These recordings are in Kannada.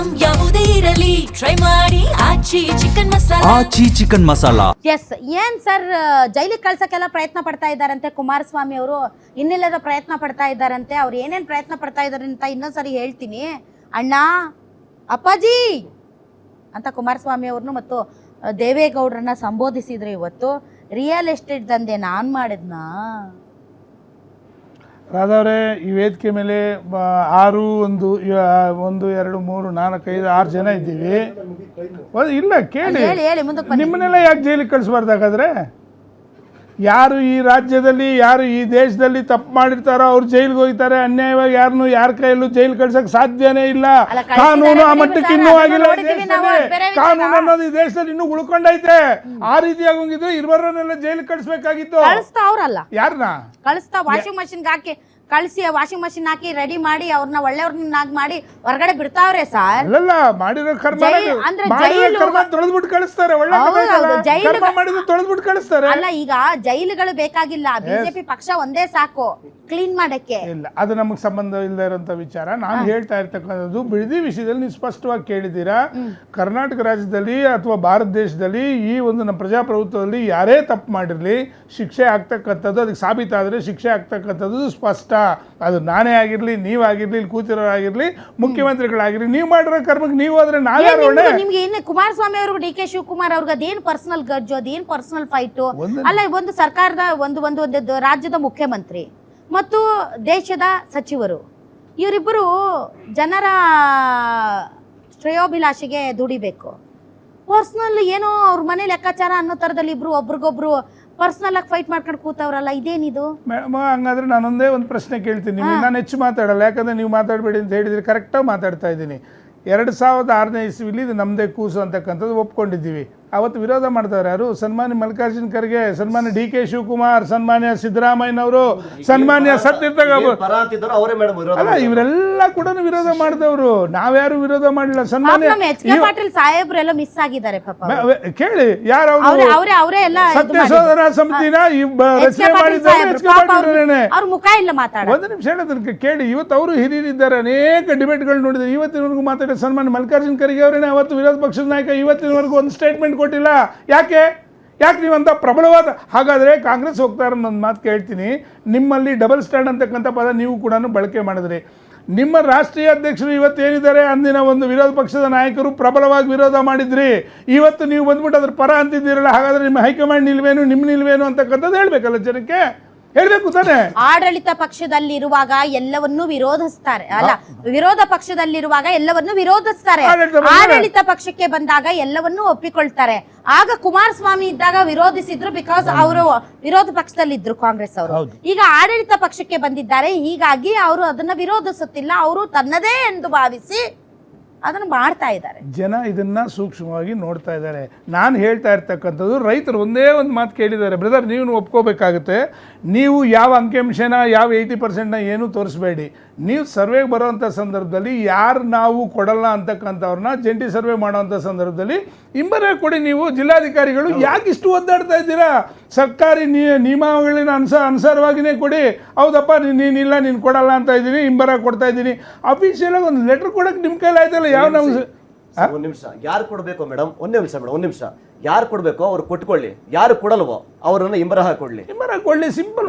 ಐಟಂ ಯಾವುದೇ ಇರಲಿ ಟ್ರೈ ಮಾಡಿ ಆಚಿ ಚಿಕನ್ ಮಸಾಲಾ. ಎಸ್, ಏನ್ ಸರ್ ಜೈಲಿಗೆ ಕಳ್ಸಕ್ಕೆಲ್ಲ ಪ್ರಯತ್ನ ಪಡ್ತಾ ಇದ್ದಾರಂತೆ ಕುಮಾರಸ್ವಾಮಿ ಅವರು, ಇನ್ನಿಲ್ಲದ ಪ್ರಯತ್ನ ಪಡ್ತಾ ಇದ್ದಾರಂತೆ. ಅವ್ರು ಏನೇನ್ ಪ್ರಯತ್ನ ಪಡ್ತಾ ಇದ್ದಾರೆ ಅಂತ ಇನ್ನೊಂದ್ಸರಿ ಹೇಳ್ತೀನಿ. ಅಣ್ಣ, ಅಪ್ಪಾಜಿ ಅಂತ ಕುಮಾರಸ್ವಾಮಿ ಅವ್ರನ್ನು ಮತ್ತು ದೇವೇಗೌಡರನ್ನ ಸಂಬೋಧಿಸಿದ್ರು. ಇವತ್ತು ರಿಯಲ್ ಎಸ್ಟೇಟ್ ದಂಧೆ ನಾನ್ ಮಾಡಿದ್ನಾ? ರಾಧವ್ರೆ, ಈ ವೇದಿಕೆ ಮೇಲೆ 6 1 2 3 4 5 6 ಜನ ಇದ್ದೀವಿ. ಇಲ್ಲ ಕೇಳಿ, ನಿಮ್ಮನ್ನೆಲ್ಲ ಯಾಕೆ ಜೈಲಿಗೆ ಕಳಿಸ್ಬಾರ್ದಾಗಾದ್ರೆ? ಯಾರು ಈ ರಾಜ್ಯದಲ್ಲಿ, ಯಾರು ಈ ದೇಶದಲ್ಲಿ ತಪ್ಪು ಮಾಡಿರ್ತಾರೋ ಅವ್ರು ಜೈಲಿಗೆ ಹೋಗ್ತಾರೆ. ಅನ್ಯಾಯವಾಗಿ ಯಾರನ್ನು ಯಾರ ಕೈಯಲ್ಲೂ ಜೈಲು ಕಳ್ಸಕ್ ಸಾಧ್ಯನೇ ಇಲ್ಲ. ಕಾನೂನು ಆ ಮಟ್ಟಕ್ಕೆ ಇನ್ನೂ ಆಗಿಲ್ಲ. ಕಾನೂನು ಅನ್ನೋದು ಈ ದೇಶದಲ್ಲಿ ಇನ್ನೂ ಉಳ್ಕೊಂಡೈತೆ. ಆ ರೀತಿಯಾಗಿ ಹೋಗಿದ್ರೆ ಇರುವವರನ್ನೆಲ್ಲ ಜೈಲಿಗೆ ಕಳಿಸ್ಬೇಕಾಗಿತ್ತು. ಯಾರನ್ನ ಕಳಿಸ್ತಾ ವಾಷಿಂಗ್ ಮಷಿನ್ ಹಾಕಿ ಕಳಿಸಿ, ವಾಷಿಂಗ್ ಮಷಿನ್ ಹಾಕಿ ರೆಡಿ ಮಾಡಿ ಅವ್ರನ್ನ ಒಳ್ಳೆಯವ್ರನ್ನಾಗಿ ಮಾಡಿ ಹೊರಗಡೆ ಬಿಡ್ತಾವ್ರೆ ಸರ್. ಅಲ್ಲ, ಮಾಡಿರೋ ಕರ್ಮ ತೊಳೆದ್ಬಿಟ್ಟು ಕಳಿಸ್ತಾರೆ. ಒಳ್ಳೆ ತೊಳೆದ್ಬಿಟ್ಟು ಕಳಿಸ್ತಾರೆ. ಅಲ್ಲ, ಈಗ ಜೈಲುಗಳು ಬೇಕಾಗಿಲ್ಲ, ಬಿಜೆಪಿ ಪಕ್ಷ ಒಂದೇ ಸಾಕು ಕ್ಲೀನ್ ಮಾಡಕ್ಕೆ. ಇಲ್ಲ, ಅದು ನಮಗೆ ಸಂಬಂಧ ಇಲ್ಲದೆ ಇರೋಂಥ ವಿಚಾರ. ನಾನು ಹೇಳ್ತಾ ಇರ್ತಕ್ಕಂಥದ್ದು ಬಿಡದಿ ವಿಷಯದಲ್ಲಿ ನೀವು ಸ್ಪಷ್ಟವಾಗಿ ಕೇಳಿದ್ದೀರಾ. ಕರ್ನಾಟಕ ರಾಜ್ಯದಲ್ಲಿ ಅಥವಾ ಭಾರತ ದೇಶದಲ್ಲಿ ಈ ಒಂದು ನಮ್ಮ ಪ್ರಜಾಪ್ರಭುತ್ವದಲ್ಲಿ ಯಾರೇ ತಪ್ಪು ಮಾಡಿರಲಿ ಶಿಕ್ಷೆ ಆಗ್ತಕ್ಕಂಥದ್ದು, ಅದಕ್ಕೆ ಸಾಬೀತಾದರೆ ಶಿಕ್ಷೆ ಆಗ್ತಕ್ಕಂಥದ್ದು ಸ್ಪಷ್ಟ. ಅದು ನಾನೇ ಆಗಿರ್ಲಿ, ನೀವಾಗಿರ್ಲಿ, ಇಲ್ಲಿ ಕೂತಿರೋರಾಗಿರ್ಲಿ, ಮುಖ್ಯಮಂತ್ರಿಗಳಾಗಿರ್ಲಿ, ನೀವು ಮಾಡಿರೋ ಕರ್ಮಕ್ಕೆ ನೀವು ಹೋದ್ರೆ ನಾವ್ಯಾರು? ನಿಮ್ಗೆ ಏನು ಕುಮಾರಸ್ವಾಮಿ ಅವ್ರಿಗೂ ಡಿ ಕೆ ಶಿವಕುಮಾರ್ ಅವ್ರಿಗೆ ಅದೇನು ಪರ್ಸನಲ್ ಗಜ್ಜು, ಅದೇನು ಪರ್ಸನಲ್ ಫೈಟು ಅಲ್ಲ. ಒಂದು ಸರ್ಕಾರದ ಒಂದು ರಾಜ್ಯದ ಮುಖ್ಯಮಂತ್ರಿ ಮತ್ತು ದೇಶದ ಸಚಿವರು, ಇವರಿಬ್ಬರು ಜನರ ಶ್ರೇಯೋಭಿಲಾಷೆಗೆ ದುಡಿಬೇಕು. ಪರ್ಸನಲ್ ಏನೋ ಅವ್ರ ಮನೆ ಲೆಕ್ಕಾಚಾರ ಅನ್ನೋ ಥರದಲ್ಲಿ ಇಬ್ರು ಒಬ್ರಿಗೊಬ್ರು ಪರ್ಸನಲ್ ಆಗಿ ಫೈಟ್ ಮಾಡ್ಕೊಂಡು ಕೂತವ್ರಲ್ಲ, ಇದೇನಿದು? ಹಂಗಾದ್ರೆ ನಾನೊಂದೇ ಒಂದು ಪ್ರಶ್ನೆ ಕೇಳ್ತೀನಿ. ನಾನು ಹೆಚ್ಚು ಮಾತಾಡಲ್ಲ, ಯಾಕಂದ್ರೆ ನೀವು ಮಾತಾಡಬೇಡಿ ಅಂತ ಹೇಳಿದ್ರೆ ಕರೆಕ್ಟಾಗಿ ಮಾತಾಡ್ತಾ ಇದ್ದೀನಿ. 2006ನೇ ಇಸ್ವಿಲಿ ಇದು ನಮ್ಮದೇ ಕೂಸು ಅಂತಕ್ಕಂಥದ್ದು ಒಪ್ಕೊಂಡಿದ್ದೀವಿ. ಅವತ್ತು ವಿರೋಧ ಮಾಡ್ತಾರೆ ಯಾರು? ಸನ್ಮಾನ್ಯ ಮಲ್ಲಿಕಾರ್ಜುನ್ ಖರ್ಗೆ, ಸನ್ಮಾನ್ಯ ಡಿ ಕೆ ಶಿವಕುಮಾರ್, ಸನ್ಮಾನ್ಯ ಸಿದ್ದರಾಮಯ್ಯನವರು, ಸನ್ಮಾನ್ಯ ಸತ್ಯಪ್ರಕಾಶ್ ಅಲ್ಲ, ಇವರೆಲ್ಲ ಕೂಡ ವಿರೋಧ ಮಾಡಿದವರು. ನಾವ್ಯಾರು ವಿರೋಧ ಮಾಡಿಲ್ಲ. ಸನ್ಮಾನ್ಯ ಸಾಹೇಬ್ರೆಲ್ಲ ಮಿಸ್ ಆಗಿದ್ದಾರೆ ಕೇಳಿ, ಯಾರು ಸತ್ಯ ಶೋಧನಾ ಸಮಿತಿನ ರಚನೆ ಮಾಡಿದ್ದಾರೆ. ಮುಖ ಇಲ್ಲ ಮಾತಾಡ. ಒಂದು ನಿಮಿಷ ಹೇಳೋದಕ್ಕೆ ಕೇಳಿ. ಇವತ್ತು ಅವರು ಹಿರಿಯರಿದ್ದಾರೆ, ಅನೇಕ ಡಿಬೇಟ್ಗಳು ನೋಡಿದ್ದಾರೆ. ಇವತ್ತಿನವರೆಗೂ ಮಾತಾಡಿದ ಸನ್ಮಾನ್ಯ ಮಲ್ಲಿಕಾರ್ಜುನ್ ಖರ್ಗೆ ಅವರೇನೆ ಅವತ್ತು ವಿರೋಧ ಪಕ್ಷದ ನಾಯಕ. ಇವತ್ತಿನವರೆಗೂ ಒಂದು ಸ್ಟೇಟ್ಮೆಂಟ್ ಕೊಟ್ಟಿಲ್ಲ. ಯಾಕೆ ನೀವಂತ ಪ್ರಬಲವಾದ? ಹಾಗಾದರೆ ಕಾಂಗ್ರೆಸ್ ಹೋಗ್ತಾರೆ ಅನ್ನೊಂದು ಮಾತು ಕೇಳ್ತೀನಿ. ನಿಮ್ಮಲ್ಲಿ ಡಬಲ್ ಸ್ಟ್ಯಾಂಡ್ ಅಂತಕ್ಕಂಥ ಪದ ನೀವು ಕೂಡ ಬಳಕೆ ಮಾಡಿದ್ರಿ. ನಿಮ್ಮ ರಾಷ್ಟ್ರೀಯ ಅಧ್ಯಕ್ಷರು ಇವತ್ತೇನಿದ್ದಾರೆ, ಅಂದಿನ ಒಂದು ವಿರೋಧ ಪಕ್ಷದ ನಾಯಕರು ಪ್ರಬಲವಾಗಿ ವಿರೋಧ ಮಾಡಿದ್ರಿ. ಇವತ್ತು ನೀವು ಬಂದ್ಬಿಟ್ಟು ಅದ್ರ ಪರ ಅಂತಿದ್ದೀರಲ್ಲ, ಹಾಗಾದರೆ ನಿಮ್ಮ ಹೈಕಮಾಂಡ್ ನಿಲ್ವೇನು, ನಿಮ್ಮ ನಿಲ್ವೇನು ಅಂತಕ್ಕಂಥದ್ದು ಹೇಳ್ಬೇಕಲ್ಲ ಜನಕ್ಕೆ, ಹೇಳ್ಬೇಕು ತಾನೆ. ಆಡಳಿತ ಪಕ್ಷದಲ್ಲಿರುವಾಗ ಎಲ್ಲವನ್ನೂ ವಿರೋಧಿಸ್ತಾರೆ, ಅಲ್ಲ ವಿರೋಧ ಪಕ್ಷದಲ್ಲಿರುವಾಗ ಎಲ್ಲವನ್ನೂ ವಿರೋಧಿಸ್ತಾರೆ. ಆಡಳಿತ ಪಕ್ಷಕ್ಕೆ ಬಂದಾಗ ಎಲ್ಲವನ್ನೂ ಒಪ್ಪಿಕೊಳ್ತಾರೆ. ಆಗ ಕುಮಾರಸ್ವಾಮಿ ಇದ್ದಾಗ ವಿರೋಧಿಸಿದ್ರು, ಬಿಕಾಸ್ ಅವರು ವಿರೋಧ ಪಕ್ಷದಲ್ಲಿದ್ರು ಕಾಂಗ್ರೆಸ್ ಅವರು. ಈಗ ಆಡಳಿತ ಪಕ್ಷಕ್ಕೆ ಬಂದಿದ್ದಾರೆ, ಹೀಗಾಗಿ ಅವರು ಅದನ್ನ ವಿರೋಧಿಸುತ್ತಿಲ್ಲ. ಅವರು ತನ್ನದೇ ಎಂದು ಭಾವಿಸಿ ಅದನ್ನು ಮಾಡ್ತಾ ಇದ್ದಾರೆ. ಜನ ಇದನ್ನ ಸೂಕ್ಷ್ಮವಾಗಿ ನೋಡ್ತಾ ಇದ್ದಾರೆ. ನಾನು ಹೇಳ್ತಾ ಇರ್ತಕ್ಕಂಥದ್ದು, ರೈತರು ಒಂದೇ ಒಂದು ಮಾತು ಕೇಳಿದ್ದಾರೆ, ಬ್ರದರ್ ನೀವು ಒಪ್ಕೋಬೇಕಾಗುತ್ತೆ. ನೀವು ಯಾವ ಅಂಕಿಅಂಶನ, ಯಾವ 80% ಏನೂ ತೋರಿಸ್ಬೇಡಿ. ನೀವು ಸರ್ವೆಗೆ ಬರೋವಂಥ ಸಂದರ್ಭದಲ್ಲಿ ಯಾರು ನಾವು ಕೊಡಲ್ಲ ಅಂತಕ್ಕಂಥವ್ರನ್ನ ಜಂಟಿ ಸರ್ವೆ ಮಾಡೋವಂಥ ಸಂದರ್ಭದಲ್ಲಿ ಇಂಬರೇ ಕೊಡಿ. ನೀವು ಜಿಲ್ಲಾಧಿಕಾರಿಗಳು ಯಾಕೆ ಇಷ್ಟು ಒದ್ದಾಡ್ತಾ ಇದ್ದೀರಾ? ಸರ್ಕಾರಿ ನಿಯಮಾವಳಿನ ಅನುಸಾರವಾಗಿಯೇ ಕೊಡಿ. ಹೌದಪ್ಪ, ನೀನಿಲ್ಲ, ನೀನು ಕೊಡಲ್ಲ ಅಂತ ಇದ್ದೀನಿ, ಇಂಬರ ಕೊಡ್ತಾ ಇದ್ದೀನಿ. ಅಫಿಷಿಯಲಾಗಿ ಒಂದು ಲೆಟರ್ ಕೊಡೋಕೆ ನಿಮ್ಮ ಕೈಲಿ ಆಯ್ತಲ್ಲ. ಯಾವ ನಮ್ಗೆ ಒಂದು ನಿಮಿಷ, ಯಾರು ಕೊಡಬೇಕು ಮೇಡಮ್? ಒಂದೇ ನಿಮಿಷ ಯಾರು ಕೊಡಬೇಕು ಅವ್ರು ಕೊಟ್ಕೊಳ್ಳಿ. ಯಾರು ಕೊಡಲ್ವೋ ಅವರನ್ನ ಇಂಬರಹ ಕೊಡ್ಲಿ. ಸಿಂಪಲ್.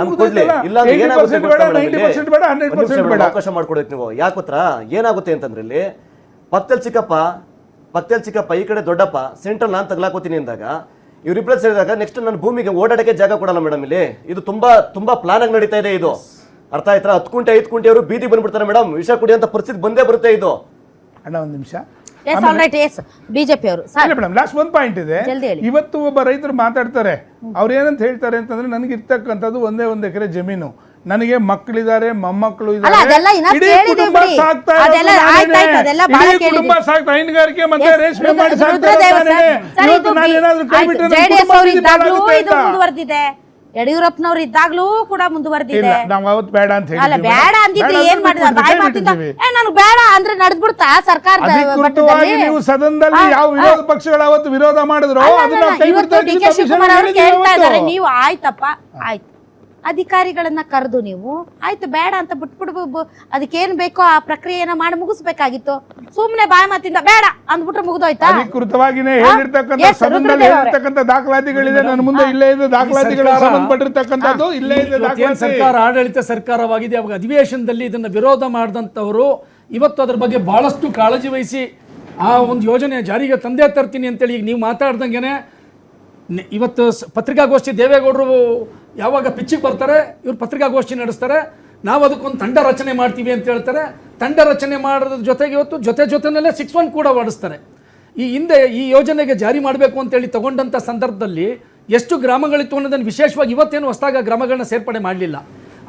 ಅವಕಾಶ ಮಾಡ್ಕೊಡ್ಬೇಕು ನೀವು. ಯಾಕೆ ಗೊತ್ತಾ ಏನಾಗುತ್ತೆ ಅಂತಂದ್ರೆ, ಇಲ್ಲಿ ಪತ್ತೇಲ್ ಚಿಕ್ಕಪ್ಪ ಈ ಕಡೆ ದೊಡ್ಡಪ್ಪ ಸೆಂಟ್ರಲ್ ನಾನು ತಗ್ಲಾಕೋತೀನಿ ಅಂದಾಗ ಇವರಿಬ್ಬರು ಸೇರಿದಾಗ ನೆಕ್ಸ್ಟ್ ನನ್ನ ಭೂಮಿಗೆ ಓಡಾಡಕ್ಕೆ ಜಾಗ ಕೊಡಲ್ಲ ಮೇಡಮ್. ಇಲ್ಲಿ ಇದು ತುಂಬಾ ಪ್ಲಾನ್ ಆಗಿ ನಡೀತಾ ಇದೆ. ಇದು ಅರ್ಥ ಆಯ್ತಾ? 10 ಕುಂಟೆ 5 ಕುಂಟೆ ಅವರು ಬೀದಿ ಬಂದ್ಬಿಡ್ತಾರೆ ಮೇಡಮ್. ವಿಷ ಕುಡಿಯಂತ ಪರಿಸ್ಥಿತಿ ಬಂದೇ ಬರುತ್ತೆ. ಇದು ಅಣ್ಣ ಒಂದು ನಿಮಿಷ, ಬಿಜೆಪಿ ಅವರು ಲಾಸ್ಟ್ ಒಂದು ಪಾಯಿಂಟ್ ಇದೆ. ಇವತ್ತು ಒಬ್ಬ ರೈತರು ಮಾತಾಡ್ತಾರೆ. ಅವ್ರು ಏನಂತ ಹೇಳ್ತಾರೆ ಅಂತಂದ್ರೆ, ನನಗೆ ಇರ್ತಕ್ಕಂಥದ್ದು ಒಂದೇ 1 ಎಕರೆ ಜಮೀನು, ನನಗೆ ಮಕ್ಕಳಿದ್ದಾರೆ, ಮೊಮ್ಮಕ್ಕಳು ಇದ್ದಾರೆ, ಕುಟುಂಬ ಸಾಕ್ತಾ ಹೈನುಗಾರಿಕೆ ಮತ್ತೆ ರೇಷ್ಮೆ ಮಾಡಿ ಮುಂದುವರೆದಿದೆ. ಯಡಿಯೂರಪ್ಪನವರು ಇದ್ದಾಗ್ಲೂ ಕೂಡ ಮುಂದುವರೆದಿದೆ. ನಾವು ಅವತ್ತು ಬೇಡ ಅಂತ ಹೇಳಿ, ಬೇಡ ಅಂದಿದ್ರೆ ಏನ್ ಮಾಡಿದ್ರೆ ನಾನು ಬೇಡ ಅಂದ್ರೆ ನಡೆದ್ಬಿಡ್ತಾ ಸರ್ಕಾರದ ನೀವು ಸದನದಲ್ಲಿ ಯಾವ ವಿರೋಧ ಪಕ್ಷಗಳು ಅವತ್ತು ವಿರೋಧ ಮಾಡಿದ್ರು ಡಿ ಕೆ ಶಿವಕುಮಾರ್ ಅವರು ಕೇಳ್ತಾ ಇದ್ದಾರೆ. ನೀವು ಆಯ್ತಪ್ಪ, ಆಯ್ತು ಅಧಿಕಾರಿಗಳನ್ನ ಕರೆದು ನೀವು ಆಯ್ತು ಬೇಡ ಅಂತ ಬಿಟ್ಬಿಡ್ಬೋ, ಅದಕ್ಕೇನ್ ಬೇಕೋ ಆ ಪ್ರಕ್ರಿಯೆನ ಮಾಡಿ ಮುಗಿಸ್ಬೇಕಾಗಿತ್ತು. ಸುಮ್ನೆ ಬಾಯಿ ಮಾತಿಂದ ಬೇಡ ಅಂದ್ಬಿಟ್ರೆ ಮುಗಿದೋಯ್ತಾ? ಅಧಿಕೃತವಾಗಿನೇ ಹೇಳಿರ್ತಕ್ಕಂಥ ಸದನದಲ್ಲಿ ಹೇಳಿರ್ತಕ್ಕಂಥ ದಾಖಲಾತಿಗಳಿದೆ ನನ್ನ ಮುಂದೆ. ಇಲ್ಲೇ ಇದೆ ದಾಖಲಾತಿಗಳಿಗೆ ಸಂಬಂಧಪಟ್ಟಿರ್ತಕ್ಕಂಥದ್ದು, ಇಲ್ಲೇ ಇದೆ ದಾಖಲಾತಿ. ಸರ್ಕಾರ ಆಡಳಿತ ಸರ್ಕಾರವಾಗಿದೆ. ಅವಾಗ ಅಧಿವೇಶನದಲ್ಲಿ ಇದನ್ನ ವಿರೋಧ ಮಾಡಿದಂಥವರು ಇವತ್ತು ಅದ್ರ ಬಗ್ಗೆ ಬಹಳಷ್ಟು ಕಾಳಜಿ ವಹಿಸಿ ಆ ಒಂದು ಯೋಜನೆ ಜಾರಿಗೆ ತಂದೆ ತರ್ತೀನಿ ಅಂತೇಳಿ ಈಗ ನೀವು ಮಾತಾಡ್ದಂಗೆನೆ ಇವತ್ತು ಪತ್ರಿಕಾಗೋಷ್ಠಿ ದೇವೇಗೌಡರು ಯಾವಾಗ ಪಿಚ್ಚಿಗೆ ಬರ್ತಾರೆ ಇವ್ರು ಪತ್ರಿಕಾಗೋಷ್ಠಿ ನಡೆಸ್ತಾರೆ, ನಾವು ಅದಕ್ಕೊಂದು ತಂಡ ರಚನೆ ಮಾಡ್ತೀವಿ ಅಂತ ಹೇಳ್ತಾರೆ. ತಂಡ ರಚನೆ ಮಾಡೋದ್ರ ಜೊತೆಗೆ ಇವತ್ತು ಜೊತೆನಲ್ಲೇ 6-1 ಕೂಡ ಹೊಡಿಸ್ತಾರೆ. ಈ ಹಿಂದೆ ಈ ಯೋಜನೆಗೆ ಜಾರಿ ಮಾಡಬೇಕು ಅಂತೇಳಿ ತಗೊಂಡಂಥ ಸಂದರ್ಭದಲ್ಲಿ ಎಷ್ಟು ಗ್ರಾಮಗಳಿತ್ತು ಅನ್ನೋದನ್ನು ವಿಶೇಷವಾಗಿ ಇವತ್ತೇನು ಹೊಸದಾಗಿ ಗ್ರಾಮಗಳನ್ನ ಸೇರ್ಪಡೆ ಮಾಡಲಿಲ್ಲ.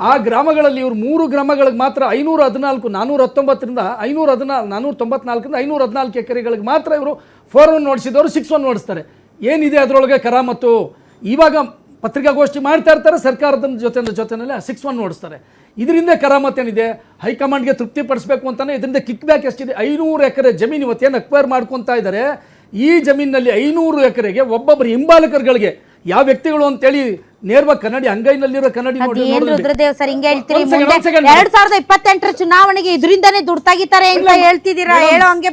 ಆ ಗ್ರಾಮಗಳಲ್ಲಿ ಇವರು 3 ಗ್ರಾಮಗಳಿಗೆ ಮಾತ್ರ 514 419ರಿಂದ 494ರಿಂದ 514 ಎಕರೆಗಳಿಗೆ ಮಾತ್ರ ಇವರು 4-1 ನೋಡಿಸಿದವರು 6-1 ನೋಡಿಸ್ತಾರೆ. ಏನಿದೆ ಅದರೊಳಗೆ ಕರಾಮತ್ತು? ಇವಾಗ ಪತ್ರಿಕಾಗೋಷ್ಠಿ ಮಾಡ್ತಾ ಇರ್ತಾರೆ, ಸರ್ಕಾರದ ಜೊತೆನಲ್ಲೇ 6-1 ನೋಡಿಸ್ತಾರೆ. ಇದರಿಂದ ಕರಾಮತ್ ಏನಿದೆ? ಹೈಕಮಾಂಡ್ಗೆ ತೃಪ್ತಿಪಡಿಸಬೇಕು ಅಂತಾನೆ ಇದರಿಂದ ಕಿಕ್ ಬ್ಯಾಕ್ ಎಷ್ಟಿದೆ? 500 ಎಕರೆ ಜಮೀನು ಇವತ್ತೇನು ಅಕ್ವೈರ್ ಮಾಡ್ಕೊತಾ ಇದ್ದಾರೆ. ಈ ಜಮೀನಿನಲ್ಲಿ 500 ಎಕರೆಗೆ ಒಬ್ಬೊಬ್ಬರು ಹಿಂಬಾಲಕರುಗಳಿಗೆ ಯಾವ ವ್ಯಕ್ತಿಗಳು ಅಂತೇಳಿ ನೇರವಾಗಿ ಕನ್ನಡಿ ಅಂಗೈನಲ್ಲಿರೋ ಕನ್ನಡಿ ರುದ್ರದೇವ್ ಸರ್ ಹಿಂಗೆ ಹೇಳ್ತೀರಿ. 2028 ಚುನಾವಣೆಗೆ ಇದರಿಂದಾನೇ ದುಡ್ಡು ತೆಗಿತಾರೆ ಅಂತ ಹೇಳ್ತಿದ್ದೀರಾ? ಹೇಳೋ ಹಂಗೆ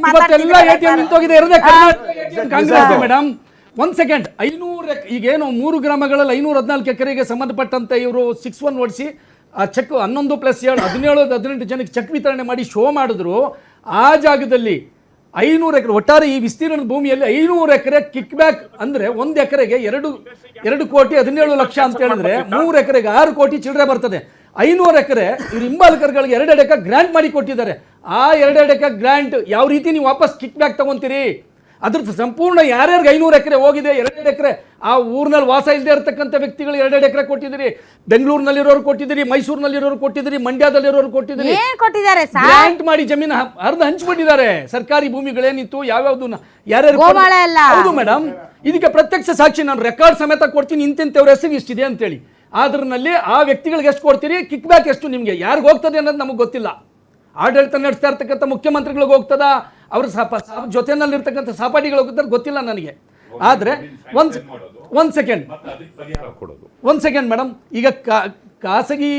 ಕಾಂಗ್ರೆಸ್ ಮೇಡಮ್. 1 ಸೆಕೆಂಡ್. 500 ಈಗೇನು 3 ಗ್ರಾಮಗಳಲ್ಲಿ 514 ಎಕರೆಗೆ ಸಂಬಂಧಪಟ್ಟಂತೆ ಇವರು 6-1 ಓಡಿಸಿ ಆ ಚೆಕ್ 11+7 17-18 ಜನಕ್ಕೆ ಚೆಕ್ ವಿತರಣೆ ಮಾಡಿ ಶೋ ಮಾಡಿದ್ರು. ಆ ಜಾಗದಲ್ಲಿ 500 ಎಕರೆ ಒಟ್ಟಾರೆ ಈ ವಿಸ್ತೀರ್ಣದ ಭೂಮಿಯಲ್ಲಿ 500 ಎಕರೆ ಕಿಕ್ ಬ್ಯಾಕ್ ಅಂದ್ರೆ 1 ಎಕರೆಗೆ 2 ಕೋಟಿ 17 ಲಕ್ಷ ಅಂತ ಹೇಳಿದ್ರೆ 3 ಎಕರೆಗೆ 6 ಕೋಟಿ ಚಿಲ್ಲರೆ ಬರ್ತದೆ. 500 ಎಕರೆ ಇವ್ರು ಹಿಂಬಾಲಕರುಗಳಿಗೆ 2 ಎಕರೆ ಗ್ರಾಂಟ್ ಮಾಡಿ ಕೊಟ್ಟಿದ್ದಾರೆ. ಆ 2 ಎಕರೆ ಗ್ರಾಂಟ್ ಯಾವ ರೀತಿ ನೀವು ವಾಪಸ್ ಕಿಕ್ ಬ್ಯಾಕ್ ತಗೊಂತೀರಿ? ಅದ್ರ ಸಂಪೂರ್ಣ ಯಾರ್ಯಾರಿಗೆ 500 ಎಕರೆ ಹೋಗಿದೆ, 2 ಎಕರೆ ಆ ಊರಿನಲ್ಲಿ ವಾಸ ಇಲ್ಲದೆ ಇರತಕ್ಕಂಥ ವ್ಯಕ್ತಿಗಳು 2 ಎಕರೆ ಕೊಟ್ಟಿದ್ದೀರಿ. ಬೆಂಗಳೂರಿನಲ್ಲಿರೋರು ಕೊಟ್ಟಿದ್ದೀರಿ, ಮೈಸೂರಿನಲ್ಲಿರೋರು ಕೊಟ್ಟಿದ್ದೀರಿ, ಮಂಡ್ಯದಲ್ಲಿರೋರು ಕೊಟ್ಟಿದ್ದೀರಿ. ಗ್ರಾಂಟ್ ಮಾಡಿ ಜಮೀನು ಅರ್ಧ ಹಂಚ್ಬಿಟ್ಟಿದ್ದಾರೆ. ಸರ್ಕಾರಿ ಭೂಮಿಗಳೇನಿತ್ತು ಯಾವ್ಯಾವ್ದು ಯಾರ್ಯಾರು? ಹೌದು ಮೇಡಮ್, ಇದಕ್ಕೆ ಪ್ರತ್ಯಕ್ಷ ಸಾಕ್ಷಿ ನಾನು ರೆಕಾರ್ಡ್ ಸಮೇತ ಕೊಡ್ತೀನಿ. ಇಂತಿಂತವ್ರ ಹೆಸರು ಇಷ್ಟಿದೆ ಅಂತೇಳಿ. ಅದ್ರಲ್ಲಿ ಆ ವ್ಯಕ್ತಿಗಳಿಗೆ ಎಷ್ಟು ಕೊಡ್ತೀರಿ, ಕಿಕ್ ಬ್ಯಾಕ್ ಎಷ್ಟು ನಿಮಗೆ ಯಾರಿಗೆ ಹೋಗ್ತದೆ ಅನ್ನೋದು ನಮಗೆ ಗೊತ್ತಿಲ್ಲ. ಆಡಳಿತ ನಡೆಸ್ತಾ ಇರ್ತಕ್ಕಂಥ ಮುಖ್ಯಮಂತ್ರಿಗಳಿಗೆ ಹೋಗ್ತದ, ಅವ್ರ ಜೊತೆನಲ್ಲಿರ್ತಕ್ಕಂಥ ಸಹಪಾಠಿಗಳು ಹೋಗ್ತಾರೆ ಗೊತ್ತಿಲ್ಲ ನನಗೆ. ಆದರೆ ಒಂದು ಸೆಕೆಂಡ್ ಮೇಡಮ್, ಈಗ ಖಾಸಗಿ